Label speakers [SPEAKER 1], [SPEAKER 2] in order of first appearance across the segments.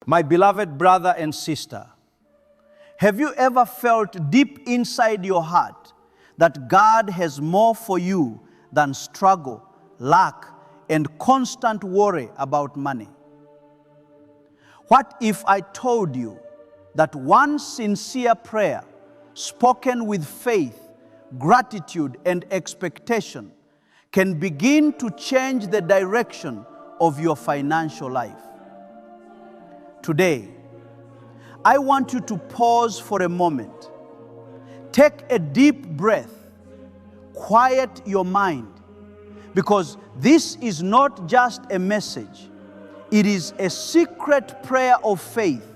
[SPEAKER 1] My beloved brother and sister, have you ever felt deep inside your heart that God has more for you than struggle, lack, and constant worry about money? What if I told you that one sincere prayer, spoken with faith, gratitude, and expectation, can begin to change the direction of your financial life? Today, I want you to pause for a moment. Take a deep breath. Quiet your mind, because this is not just a message. It is a secret prayer of faith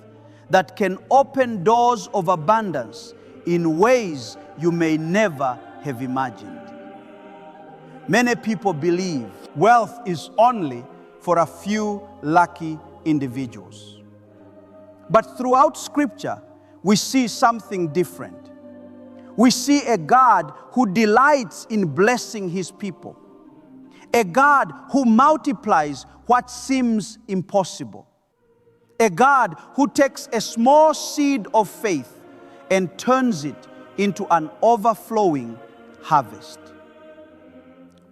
[SPEAKER 1] that can open doors of abundance in ways you may never have imagined. Many people believe wealth is only for a few lucky individuals. But throughout Scripture, we see something different. We see a God who delights in blessing His people. A God who multiplies what seems impossible. A God who takes a small seed of faith and turns it into an overflowing harvest.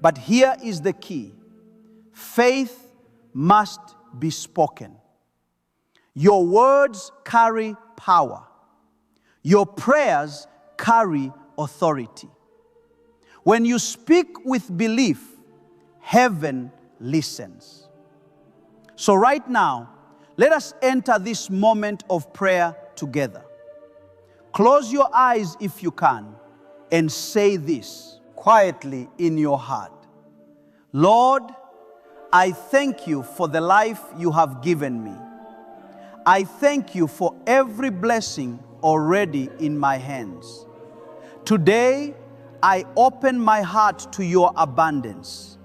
[SPEAKER 1] But here is the key. Faith must be spoken. Your words carry power. Your prayers carry authority. When you speak with belief, heaven listens. So right now, let us enter this moment of prayer together. Close your eyes if you can and say this quietly in your heart. Lord, I thank you for the life you have given me. I thank you for every blessing already in my hands. Today, I open my heart to your abundance.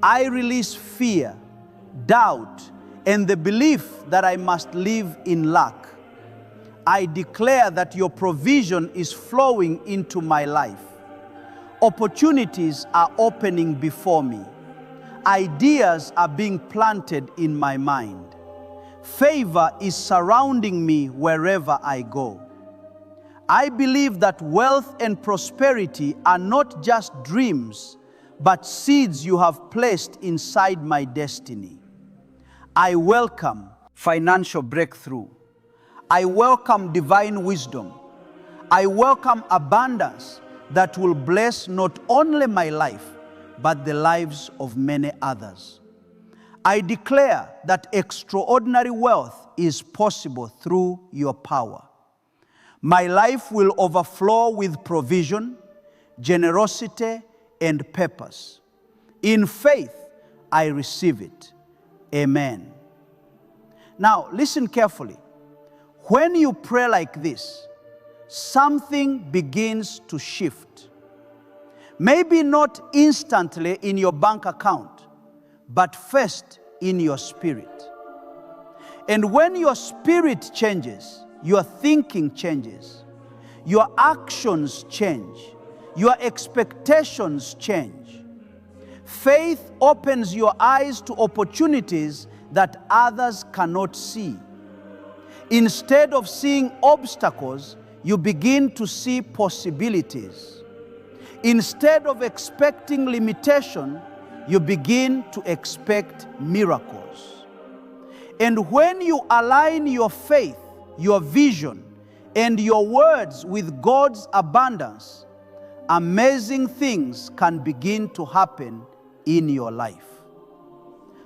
[SPEAKER 1] I release fear, doubt, and the belief that I must live in lack. I declare that your provision is flowing into my life. Opportunities are opening before me. Ideas are being planted in my mind. Favor is surrounding me wherever I go. I believe that wealth and prosperity are not just dreams, but seeds you have placed inside my destiny. I welcome financial breakthrough. I welcome divine wisdom. I welcome abundance that will bless not only my life, but the lives of many others. I declare that extraordinary wealth is possible through your power. My life will overflow with provision, generosity, and purpose. In faith, I receive it. Amen. Now, listen carefully. When you pray like this, something begins to shift. Maybe not instantly in your bank account, but first in your spirit. And when your spirit changes, your thinking changes, your actions change, your expectations change. Faith opens your eyes to opportunities that others cannot see. Instead of seeing obstacles, you begin to see possibilities. Instead of expecting limitation, you begin to expect miracles. And when you align your faith, your vision, and your words with God's abundance, amazing things can begin to happen in your life.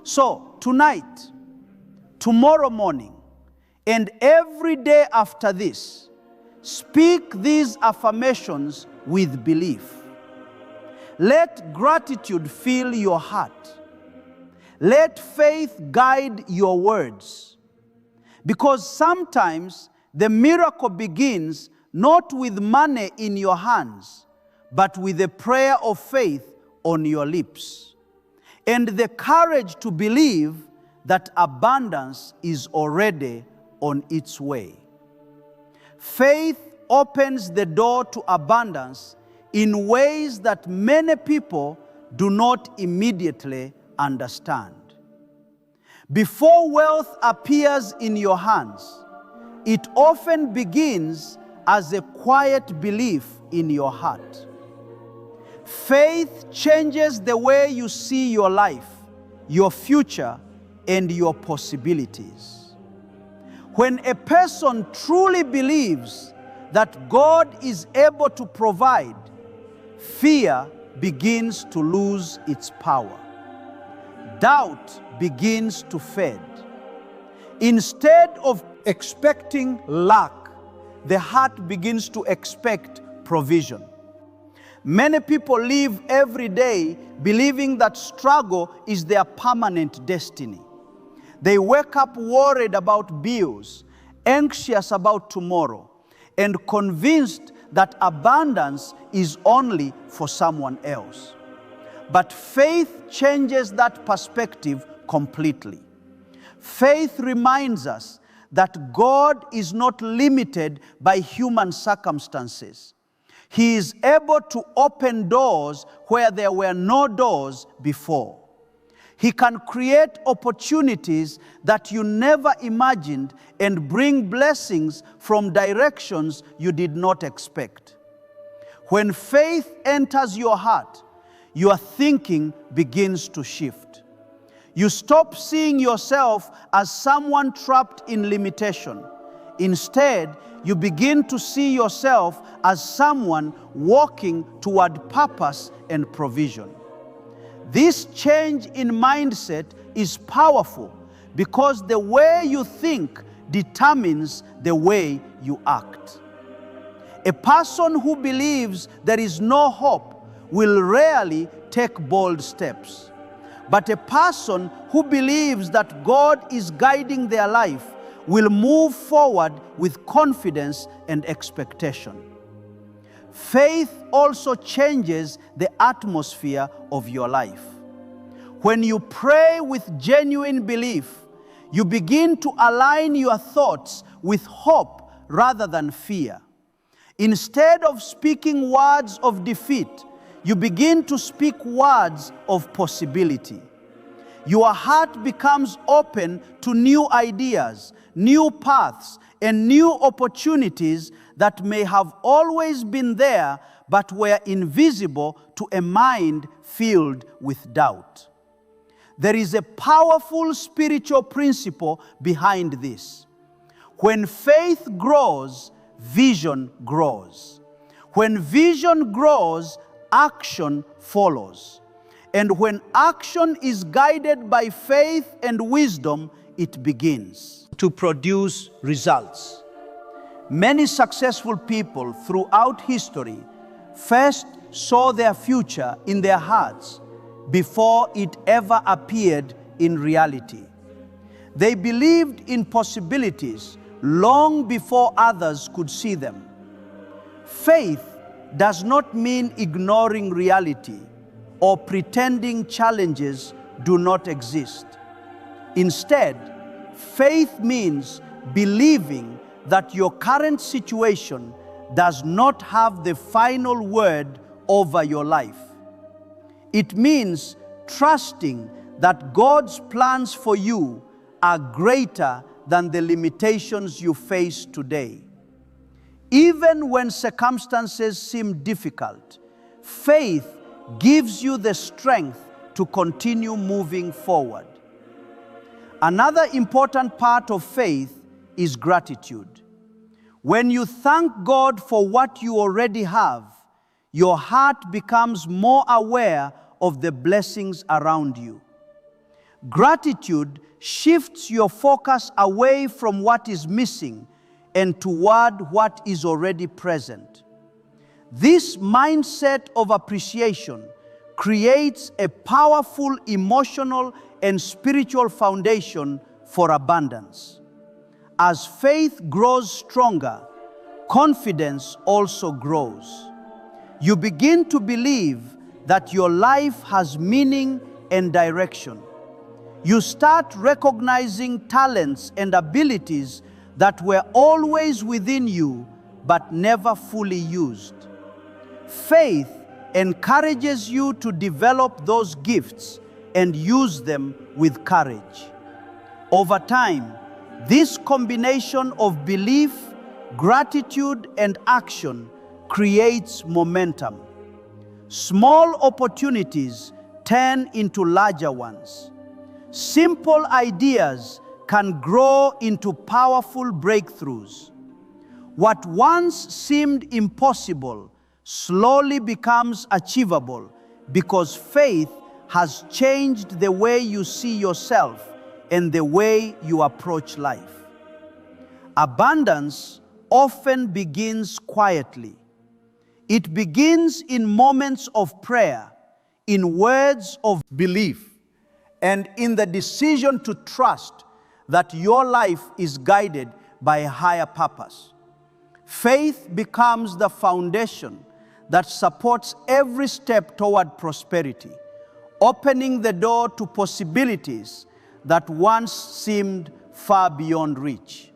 [SPEAKER 1] So tonight, tomorrow morning, and every day after this, speak these affirmations with belief. Let gratitude fill your heart. Let faith guide your words. Because sometimes the miracle begins not with money in your hands, but with a prayer of faith on your lips, and the courage to believe that abundance is already on its way. Faith opens the door to abundance in ways that many people do not immediately understand. Before wealth appears in your hands, it often begins as a quiet belief in your heart. Faith changes the way you see your life, your future, and your possibilities. When a person truly believes that God is able to provide, fear begins to lose its power. Doubt begins to fade. Instead of expecting lack, the heart begins to expect provision. Many people live every day believing that struggle is their permanent destiny. They wake up worried about bills, anxious about tomorrow, and convinced that abundance is only for someone else. But faith changes that perspective completely. Faith reminds us that God is not limited by human circumstances. He is able to open doors where there were no doors before. He can create opportunities that you never imagined and bring blessings from directions you did not expect. When faith enters your heart, your thinking begins to shift. You stop seeing yourself as someone trapped in limitation. Instead, you begin to see yourself as someone walking toward purpose and provision. This change in mindset is powerful because the way you think determines the way you act. A person who believes there is no hope will rarely take bold steps. But a person who believes that God is guiding their life will move forward with confidence and expectation. Faith also changes the atmosphere of your life. When you pray with genuine belief, you begin to align your thoughts with hope rather than fear. Instead of speaking words of defeat, you begin to speak words of possibility. Your heart becomes open to new ideas, new paths, and new opportunities that may have always been there but were invisible to a mind filled with doubt. There is a powerful spiritual principle behind this. When faith grows, vision grows. When vision grows, action follows. And when action is guided by faith and wisdom, it begins to produce results. Many successful people throughout history first saw their future in their hearts before it ever appeared in reality. They believed in possibilities long before others could see them. Faith does not mean ignoring reality or pretending challenges do not exist. Instead, faith means believing that your current situation does not have the final word over your life. It means trusting that God's plans for you are greater than the limitations you face today. Even when circumstances seem difficult, faith gives you the strength to continue moving forward. Another important part of faith is gratitude. When you thank God for what you already have, your heart becomes more aware of the blessings around you. Gratitude shifts your focus away from what is missing and toward what is already present. This mindset of appreciation creates a powerful emotional and spiritual foundation for abundance. As faith grows stronger, confidence also grows. You begin to believe that your life has meaning and direction. You start recognizing talents and abilities that were always within you but never fully used. Faith encourages you to develop those gifts and use them with courage. Over time, this combination of belief, gratitude, and action creates momentum. Small opportunities turn into larger ones. Simple ideas can grow into powerful breakthroughs. What once seemed impossible slowly becomes achievable because faith has changed the way you see yourself and the way you approach life. Abundance often begins quietly. It begins in moments of prayer, in words of belief, and in the decision to trust that your life is guided by a higher purpose. Faith becomes the foundation that supports every step toward prosperity, opening the door to possibilities that once seemed far beyond reach.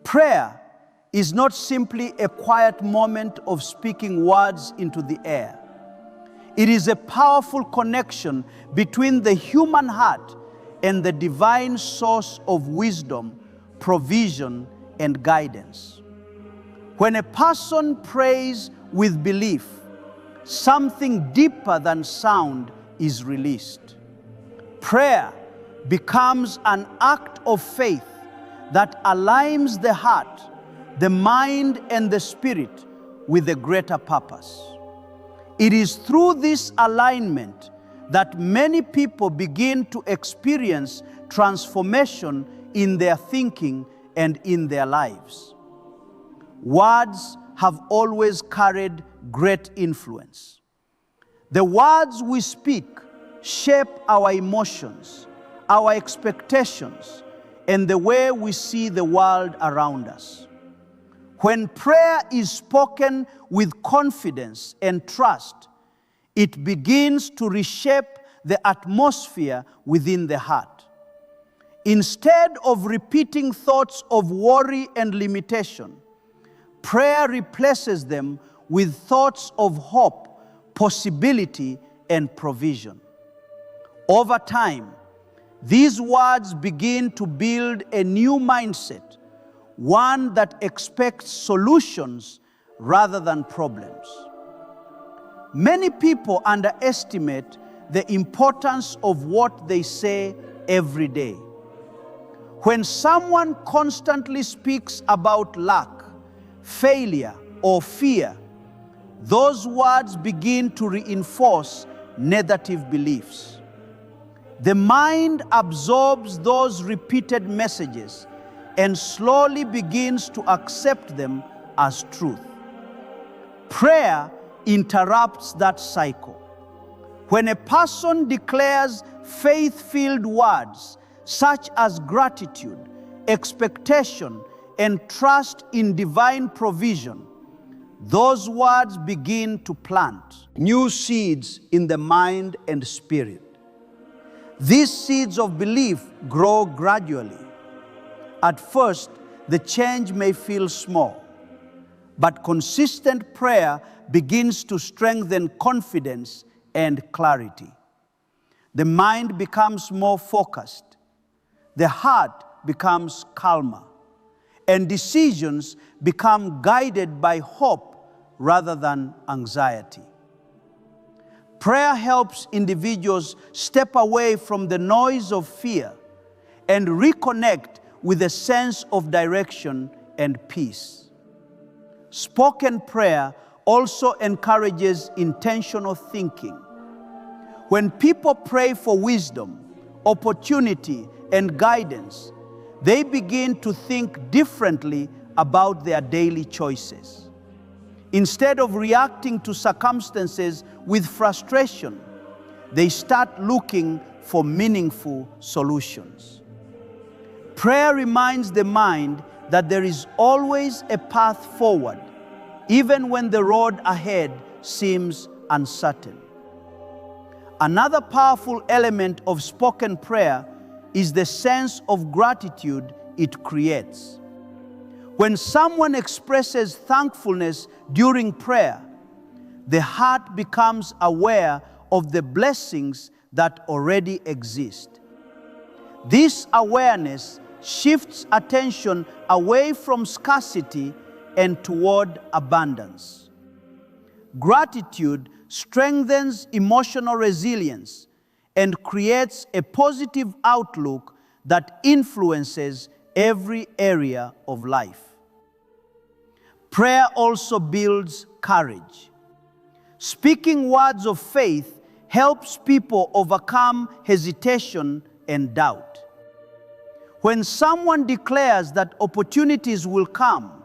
[SPEAKER 1] Prayer is not simply a quiet moment of speaking words into the air. It is a powerful connection between the human heart and the divine source of wisdom, provision, and guidance. When a person prays with belief, something deeper than sound is released. Prayer becomes an act of faith that aligns the heart, the mind, and the spirit with a greater purpose. It is through this alignment that many people begin to experience transformation in their thinking and in their lives. Words have always carried great influence. The words we speak shape our emotions, our expectations, and the way we see the world around us. When prayer is spoken with confidence and trust, it begins to reshape the atmosphere within the heart. Instead of repeating thoughts of worry and limitation, prayer replaces them with thoughts of hope, possibility, and provision. Over time, these words begin to build a new mindset, one that expects solutions rather than problems. Many people underestimate the importance of what they say every day. When someone constantly speaks about lack, failure, or fear, those words begin to reinforce negative beliefs. The mind absorbs those repeated messages and slowly begins to accept them as truth. Prayer interrupts that cycle. When a person declares faith-filled words such as gratitude, expectation, and trust in divine provision, those words begin to plant new seeds in the mind and spirit. These seeds of belief grow gradually. At first, the change may feel small, but consistent prayer begins to strengthen confidence and clarity. The mind becomes more focused, the heart becomes calmer, and decisions become guided by hope rather than anxiety. Prayer helps individuals step away from the noise of fear and reconnect with a sense of direction and peace. Spoken prayer also encourages intentional thinking. When people pray for wisdom, opportunity, and guidance, they begin to think differently about their daily choices. Instead of reacting to circumstances with frustration, they start looking for meaningful solutions. Prayer reminds the mind that there is always a path forward, even when the road ahead seems uncertain. Another powerful element of spoken prayer is the sense of gratitude it creates. When someone expresses thankfulness during prayer, the heart becomes aware of the blessings that already exist. This awareness shifts attention away from scarcity and toward abundance. Gratitude strengthens emotional resilience and creates a positive outlook that influences every area of life. Prayer also builds courage. Speaking words of faith helps people overcome hesitation and doubt. When someone declares that opportunities will come,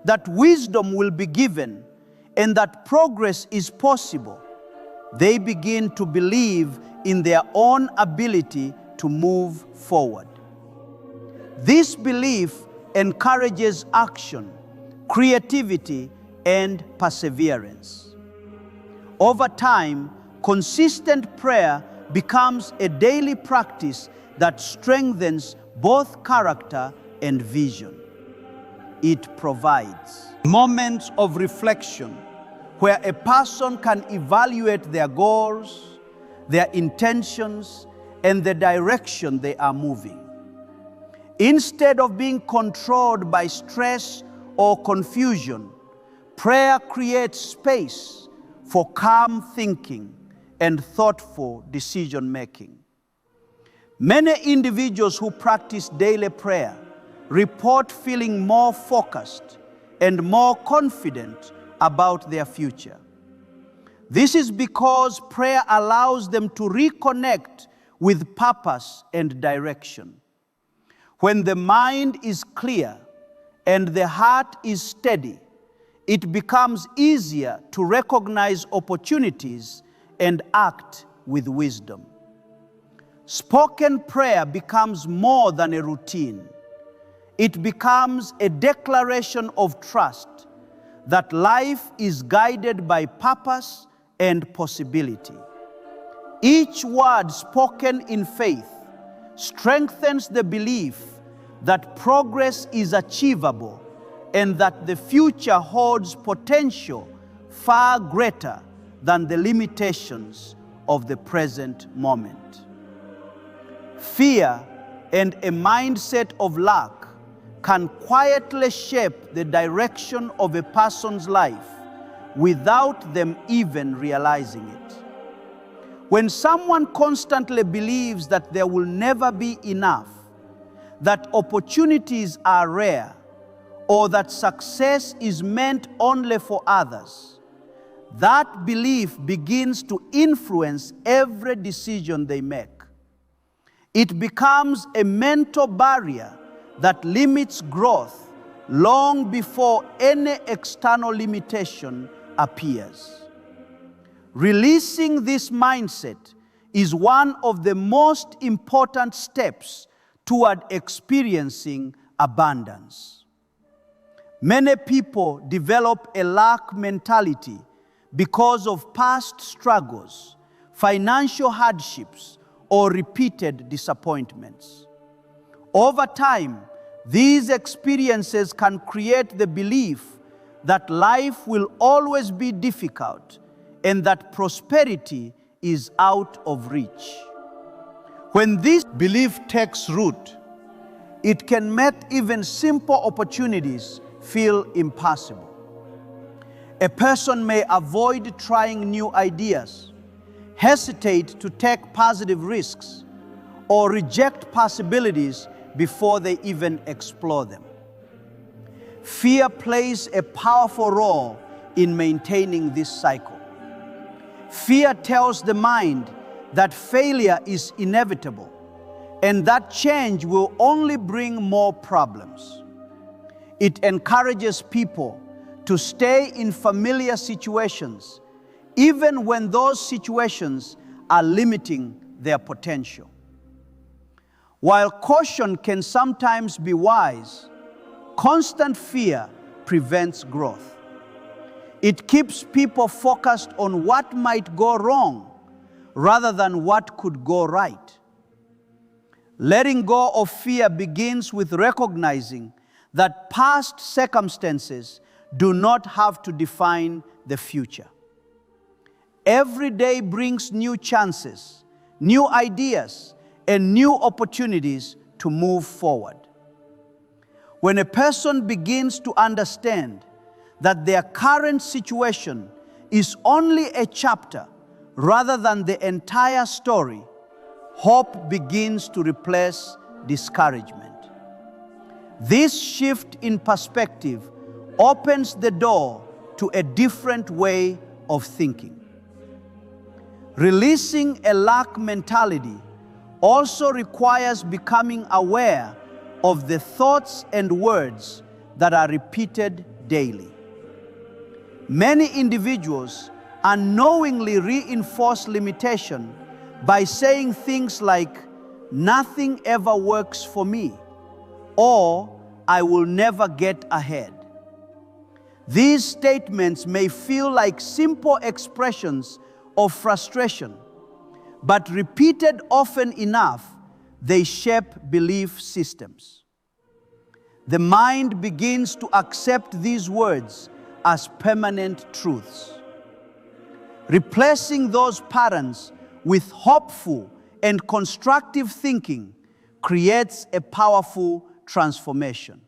[SPEAKER 1] that wisdom will be given, and that progress is possible, they begin to believe in their own ability to move forward. This belief encourages action, creativity, and perseverance. Over time, consistent prayer becomes a daily practice that strengthens both character and vision. It provides moments of reflection where a person can evaluate their goals, their intentions, and the direction they are moving. Instead of being controlled by stress or confusion, prayer creates space for calm thinking and thoughtful decision-making. Many individuals who practice daily prayer report feeling more focused and more confident about their future. This is because prayer allows them to reconnect with purpose and direction. When the mind is clear and the heart is steady, it becomes easier to recognize opportunities and act with wisdom. Spoken prayer becomes more than a routine. It becomes a declaration of trust that life is guided by purpose and possibility. Each word spoken in faith strengthens the belief that progress is achievable and that the future holds potential far greater than the limitations of the present moment. Fear and a mindset of lack can quietly shape the direction of a person's life without them even realizing it. When someone constantly believes that there will never be enough, that opportunities are rare, or that success is meant only for others, that belief begins to influence every decision they make. It becomes a mental barrier that limits growth long before any external limitation appears. Releasing this mindset is one of the most important steps toward experiencing abundance. Many people develop a lack mentality because of past struggles, financial hardships, or repeated disappointments. Over time, these experiences can create the belief that life will always be difficult and that prosperity is out of reach. When this belief takes root, it can make even simple opportunities feel impossible. A person may avoid trying new ideas, hesitate to take positive risks, or reject possibilities before they even explore them. Fear plays a powerful role in maintaining this cycle. Fear tells the mind that failure is inevitable and that change will only bring more problems. It encourages people to stay in familiar situations, even when those situations are limiting their potential. While caution can sometimes be wise, constant fear prevents growth. It keeps people focused on what might go wrong rather than what could go right. Letting go of fear begins with recognizing that past circumstances do not have to define the future. Every day brings new chances, new ideas, and new opportunities to move forward. When a person begins to understand that their current situation is only a chapter rather than the entire story, hope begins to replace discouragement. This shift in perspective opens the door to a different way of thinking. Releasing a lack mentality also requires becoming aware of the thoughts and words that are repeated daily. Many individuals unknowingly reinforce limitation by saying things like, "Nothing ever works for me," or "I will never get ahead." These statements may feel like simple expressions of frustration, but repeated often enough, they shape belief systems. The mind begins to accept these words as permanent truths. Replacing those patterns with hopeful and constructive thinking creates a powerful transformation.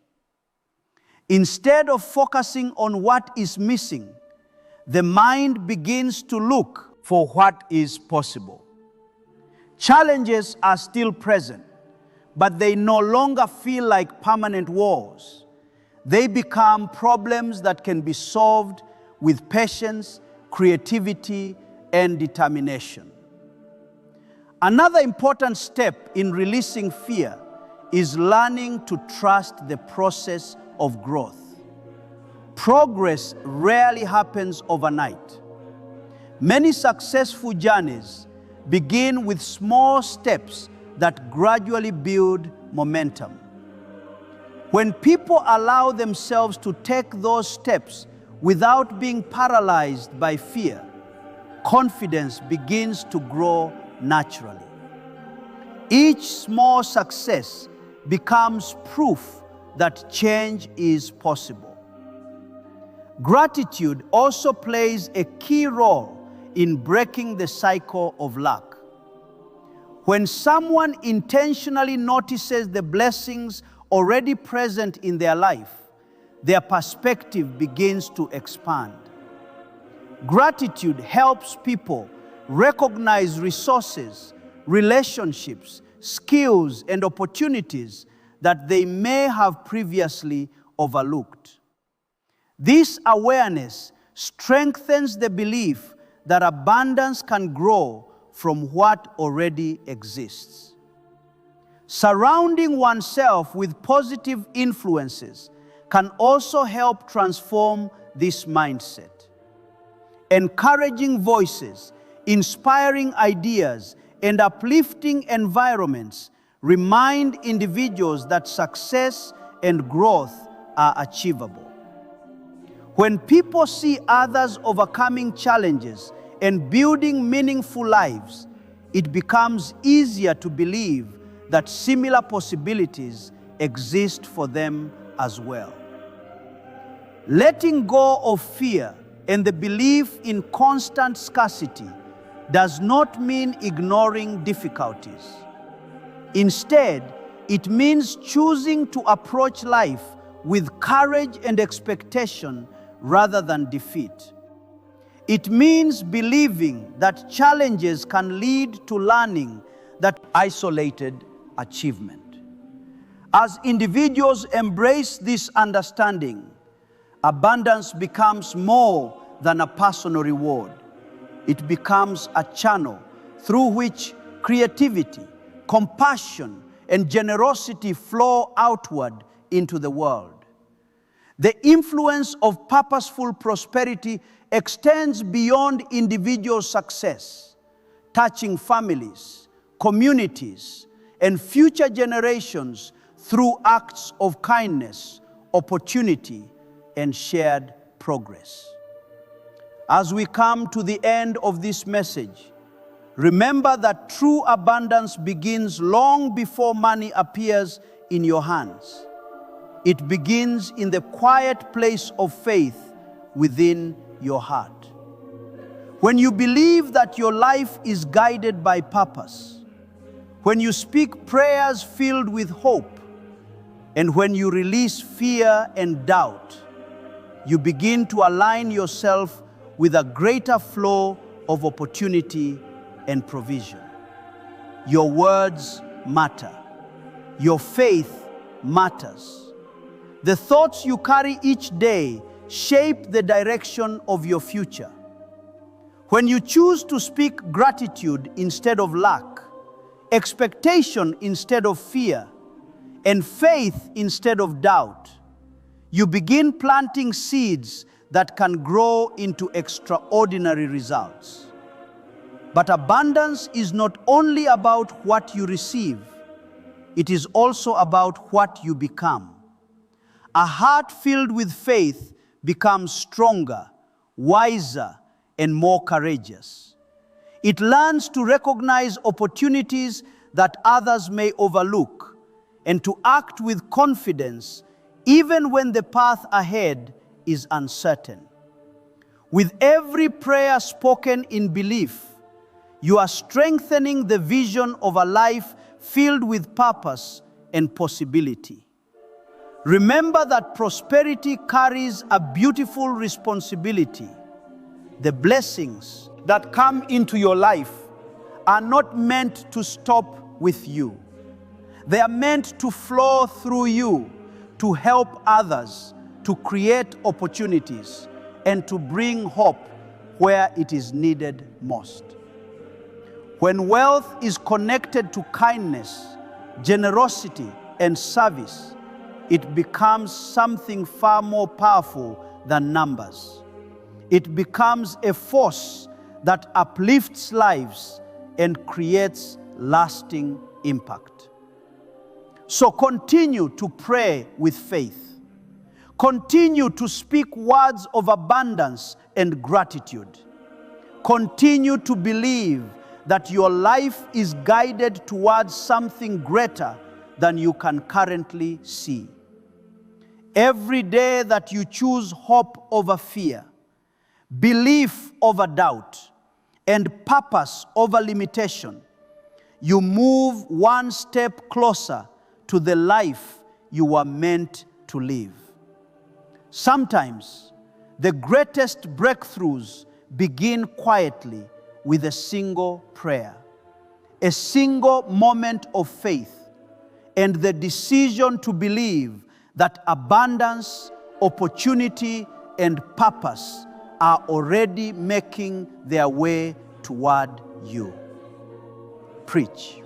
[SPEAKER 1] Instead of focusing on what is missing, the mind begins to look for what is possible. Challenges are still present, but they no longer feel like permanent walls. They become problems that can be solved with patience, creativity, and determination. Another important step in releasing fear is learning to trust the process of growth. Progress rarely happens overnight. Many successful journeys begin with small steps that gradually build momentum. When people allow themselves to take those steps without being paralyzed by fear, confidence begins to grow naturally. Each small success becomes proof that change is possible. Gratitude also plays a key role in breaking the cycle of luck. When someone intentionally notices the blessings already present in their life, their perspective begins to expand. Gratitude helps people recognize resources, relationships, skills, and opportunities that they may have previously overlooked. This awareness strengthens the belief that abundance can grow from what already exists. Surrounding oneself with positive influences can also help transform this mindset. Encouraging voices, inspiring ideas, and uplifting environments remind individuals that success and growth are achievable. When people see others overcoming challenges and building meaningful lives, it becomes easier to believe that similar possibilities exist for them as well. Letting go of fear and the belief in constant scarcity does not mean ignoring difficulties. Instead, it means choosing to approach life with courage and expectation rather than defeat. It means believing that challenges can lead to learning that isolated achievement. As individuals embrace this understanding, abundance becomes more than a personal reward. It becomes a channel through which creativity, compassion, and generosity flow outward into the world. The influence of purposeful prosperity extends beyond individual success, touching families, communities, and future generations through acts of kindness, opportunity, and shared progress. As we come to the end of this message, remember that true abundance begins long before money appears in your hands. It begins in the quiet place of faith within your heart. When you believe that your life is guided by purpose, when you speak prayers filled with hope, and when you release fear and doubt, you begin to align yourself with a greater flow of opportunity and provision. Your words matter. Your faith matters. The thoughts you carry each day shape the direction of your future. When you choose to speak gratitude instead of lack, expectation instead of fear, and faith instead of doubt, you begin planting seeds that can grow into extraordinary results. But abundance is not only about what you receive, it is also about what you become. A heart filled with faith becomes stronger, wiser, and more courageous. It learns to recognize opportunities that others may overlook and to act with confidence even when the path ahead is uncertain. With every prayer spoken in belief, you are strengthening the vision of a life filled with purpose and possibility. Remember that prosperity carries a beautiful responsibility. The blessings that come into your life are not meant to stop with you. They are meant to flow through you, to help others, to create opportunities, and to bring hope where it is needed most. When wealth is connected to kindness, generosity, and service, it becomes something far more powerful than numbers. It becomes a force that uplifts lives and creates lasting impact. So continue to pray with faith. Continue to speak words of abundance and gratitude. Continue to believe that your life is guided towards something greater than you can currently see. Every day that you choose hope over fear, belief over doubt, and purpose over limitation, you move one step closer to the life you were meant to live. Sometimes, the greatest breakthroughs begin quietly with a single prayer, a single moment of faith, and the decision to believe that abundance, opportunity, and purpose are already making their way toward you. Preach.